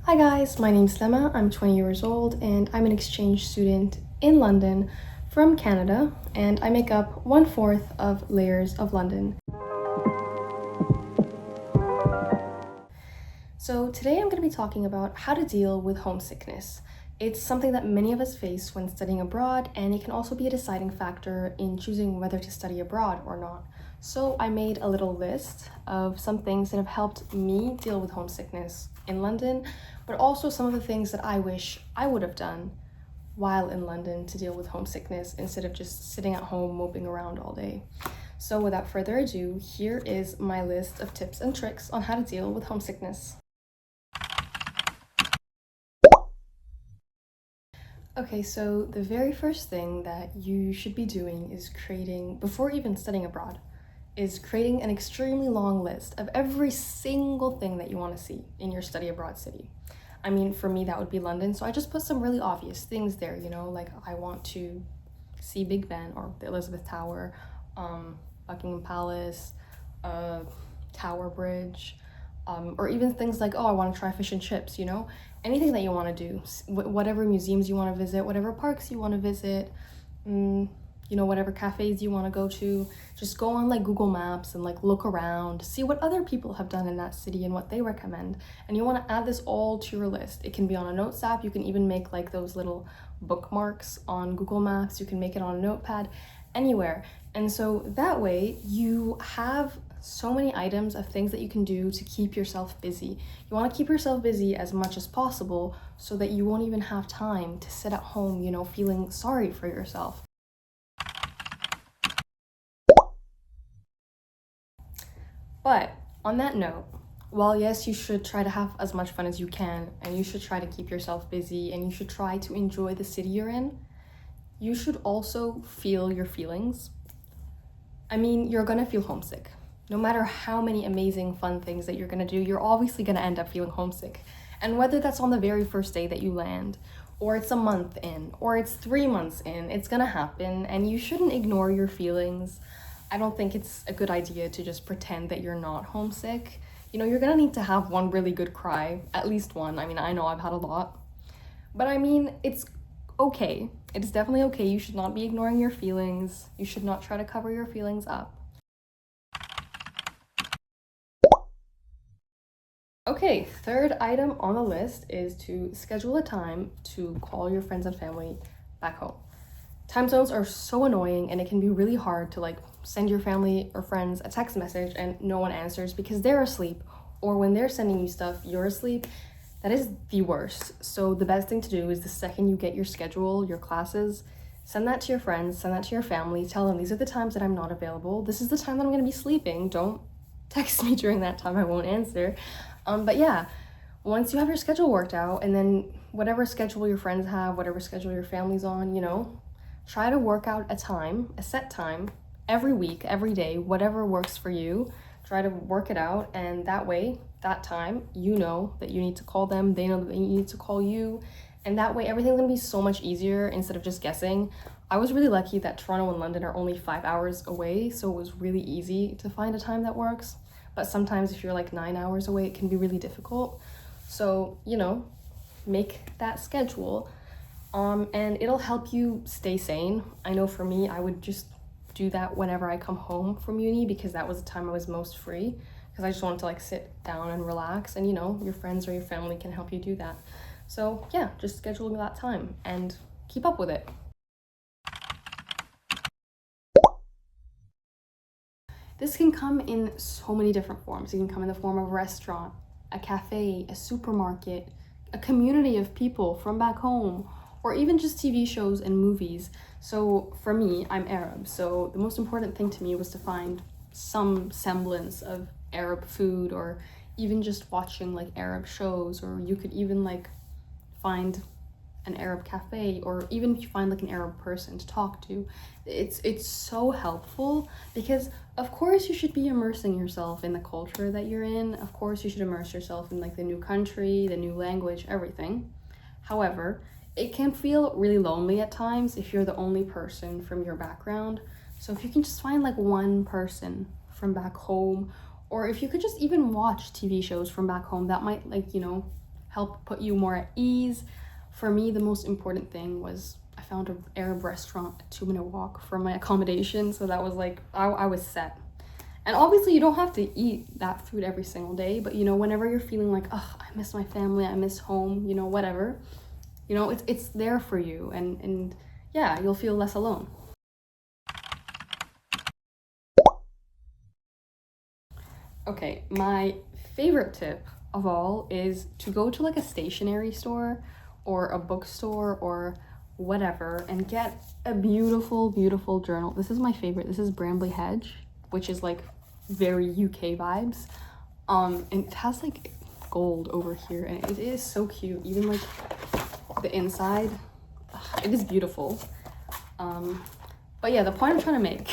Hi guys, my name's Lama, I'm 20 years old and I'm an exchange student in London from Canada, and I make up 1/4 of layers of London. So today I'm going to be talking about how to deal with homesickness. It's something that many of us face when studying abroad, and it can also be a deciding factor in choosing whether to study abroad or not. So I made a little list of some things that have helped me deal with homesickness in London, but also some of the things that I wish I would have done while in London to deal with homesickness instead of just sitting at home moping around all day. So without further ado, here is my list of tips and tricks on how to deal with homesickness. Okay, so the very first thing that you should be doing is before even studying abroad, is creating an extremely long list of every single thing that you want to see in your study abroad city. I mean, for me, that would be London, so I just put some really obvious things there, like I want to see Big Ben or the Elizabeth Tower, Buckingham Palace, Tower Bridge, or even things like, oh, I want to try fish and chips, anything that you want to do, whatever museums you want to visit, whatever parks you want to visit, whatever cafes you want to go to, just go on like Google Maps and like look around, see what other people have done in that city and what they recommend. And you want to add this all to your list. It can be on a notes app. You can even make like those little bookmarks on Google Maps. You can make it on a notepad, anywhere. And so that way you have so many items of things that you can do to keep yourself busy. You want to keep yourself busy as much as possible so that you won't even have time to sit at home, feeling sorry for yourself. But on that note, while yes, you should try to have as much fun as you can, and you should try to keep yourself busy, and you should try to enjoy the city you're in, you should also feel your feelings. I mean, you're gonna feel homesick. No matter how many amazing fun things that you're gonna do, you're obviously gonna end up feeling homesick. And whether that's on the very first day that you land, or it's a month in, or it's 3 months in, it's gonna happen, and you shouldn't ignore your feelings. I don't think it's a good idea to just pretend that you're not homesick. You're gonna need to have one really good cry, at least one. I mean, I know I've had a lot. But I mean, it's okay. It's definitely okay. You should not be ignoring your feelings. You should not try to cover your feelings up. Okay, third item on the list is to schedule a time to call your friends and family back home. Time zones are so annoying, and it can be really hard to send your family or friends a text message and no one answers because they're asleep, or when they're sending you stuff, you're asleep. That is the worst. So the best thing to do is the second you get your schedule, your classes, send that to your friends, send that to your family, tell them these are the times that I'm not available. This is the time that I'm going to be sleeping. Don't text me during that time, I won't answer. But yeah, once you have your schedule worked out, and then whatever schedule your friends have, whatever schedule your family's on, try to work out a set time, every week, every day, whatever works for you. Try to work it out, and that way, that time, you know that you need to call them, they know that they need to call you, and that way everything's gonna be so much easier instead of just guessing. I was really lucky that Toronto and London are only 5 hours away, so it was really easy to find a time that works. But sometimes if you're 9 hours away, it can be really difficult. So, make that schedule, and it'll help you stay sane. I know for me, I would just do that whenever I come home from uni because that was the time I was most free, because I just wanted to sit down and relax, and your friends or your family can help you do that. So yeah, just schedule that time and keep up with it. This can come in so many different forms. It can come in the form of a restaurant, a cafe, a supermarket, a community of people from back home, or even just TV shows and movies. So for me, I'm Arab, so the most important thing to me was to find some semblance of Arab food, or even just watching Arab shows, or you could even find an Arab cafe, or even if you find an Arab person to talk to. It's so helpful because of course you should be immersing yourself in the culture that you're in. Of course you should immerse yourself in the new country, the new language, everything. However, it can feel really lonely at times if you're the only person from your background. So if you can just find one person from back home, or if you could just even watch TV shows from back home, that might help put you more at ease. For me, the most important thing was I found an Arab restaurant, a 2-minute walk from my accommodation. So that was like, I was set. And obviously you don't have to eat that food every single day, but you know, whenever you're feeling like, oh, I miss my family, I miss home, you know, whatever, you know, it's there for you, and yeah, you'll feel less alone. Okay, my favorite tip of all is to go to like a stationery store or a bookstore or whatever and get a beautiful, beautiful journal. This is my favorite. This is Bramley Hedge, which is like very UK vibes. And it has like gold over here, and it is so cute. Even like the inside, it is beautiful. But yeah, the point I'm trying to make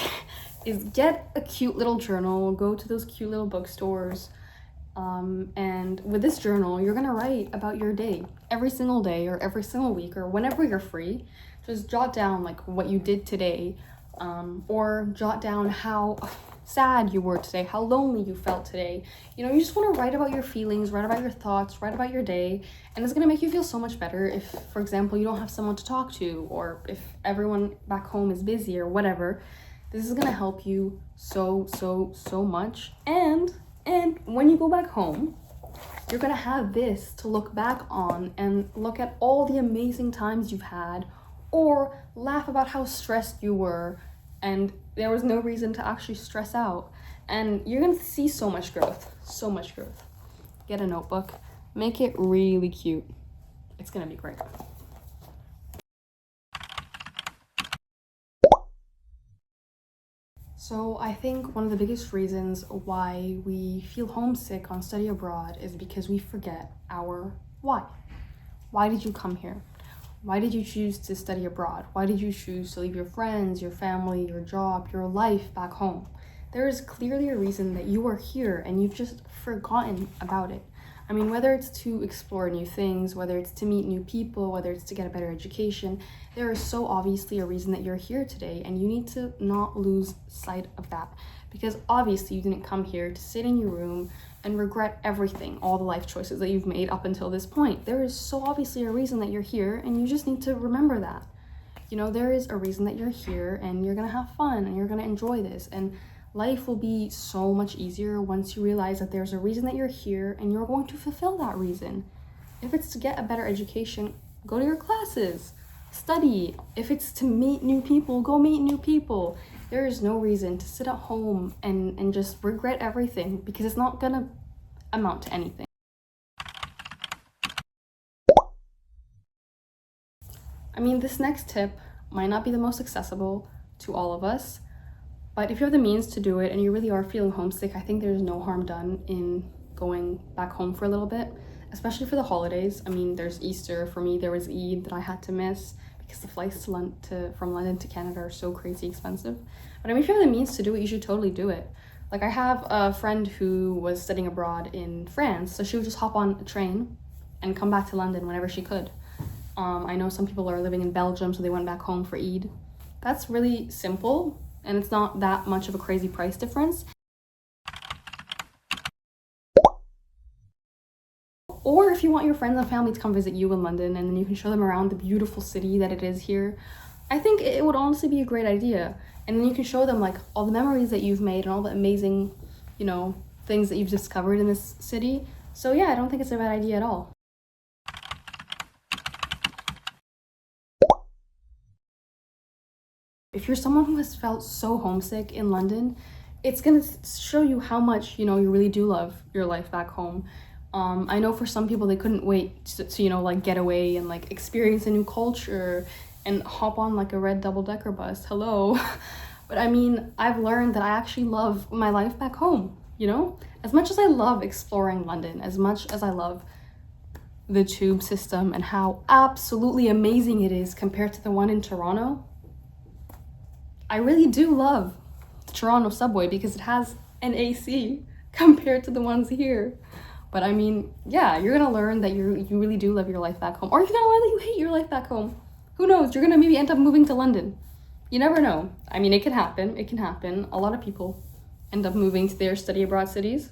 is get a cute little journal, go to those cute little bookstores, and with this journal, you're gonna write about your day every single day or every single week or whenever you're free. Just jot down like what you did today, or jot down how sad you were today, how lonely you felt today. You know, you just want to write about your feelings, write about your thoughts, write about your day, and it's going to make you feel so much better if, for example, you don't have someone to talk to, or if everyone back home is busy or whatever. This is going to help you so much. And when you go back home, you're going to have this to look back on and look at all the amazing times you've had, or laugh about how stressed you were and there was no reason to actually stress out. And you're gonna see so much growth, so much growth. Get a notebook, make it really cute. It's gonna be great. So I think one of the biggest reasons why we feel homesick on study abroad is because we forget our why. Why did you come here? Why did you choose to study abroad? Why did you choose to leave your friends, your family, your job, your life back home? There is clearly a reason that you are here and you've just forgotten about it. I mean, whether it's to explore new things, whether it's to meet new people, whether it's to get a better education, there is so obviously a reason that you're here today, and you need to not lose sight of that. Because obviously you didn't come here to sit in your room and regret everything, all the life choices that you've made up until this point. There is so obviously a reason that you're here, and you just need to remember that. You know, there is a reason that you're here, and you're gonna have fun, and you're gonna enjoy this, and life will be so much easier once you realize that there's a reason that you're here, and you're going to fulfill that reason. If it's to get a better education, go to your classes, study. If it's to meet new people, go meet new people. There is no reason to sit at home and just regret everything, because it's not gonna amount to anything. I mean, this next tip might not be the most accessible to all of us, but if you have the means to do it and you really are feeling homesick, I think there's no harm done in going back home for a little bit, especially for the holidays. I mean, there's Easter. For me, there was Eid that I had to miss because the flights from London to Canada are so crazy expensive. But I mean, if you have the means to do it, you should totally do it. Like, I have a friend who was studying abroad in France, so she would just hop on a train and come back to London whenever she could. I know some people are living in Belgium, so they went back home for Eid. That's really simple, and it's not that much of a crazy price difference. Or if you want your friends and family to come visit you in London, and then you can show them around the beautiful city that it is here, I think it would honestly be a great idea. And then you can show them like all the memories that you've made and all the amazing, you know, things that you've discovered in this city. So yeah, I don't think it's a bad idea at all. If you're someone who has felt so homesick in London, it's gonna show you how much, you know, you really do love your life back home. I know for some people they couldn't wait to you know, like get away and like experience a new culture and hop on like a red double-decker bus. Hello. But I mean, I've learned that I actually love my life back home, you know? As much as I love exploring London, as much as I love the tube system and how absolutely amazing it is compared to the one in Toronto, I really do love the Toronto subway because it has an AC compared to the ones here. But I mean, yeah, you're gonna learn that you really do love your life back home. Or you're gonna learn that you hate your life back home. Who knows? You're gonna maybe end up moving to London. You never know. I mean, it can happen. It can happen. A lot of people end up moving to their study abroad cities.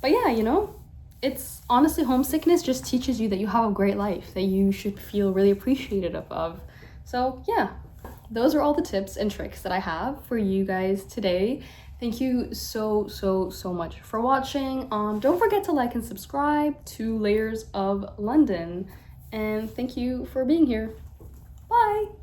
But yeah, you know, it's honestly, homesickness just teaches you that you have a great life, that you should feel really appreciative of. So yeah, those are all the tips and tricks that I have for you guys today. Thank you so much for watching. Don't forget to like and subscribe to Layers of London, and thank you for being here. Bye.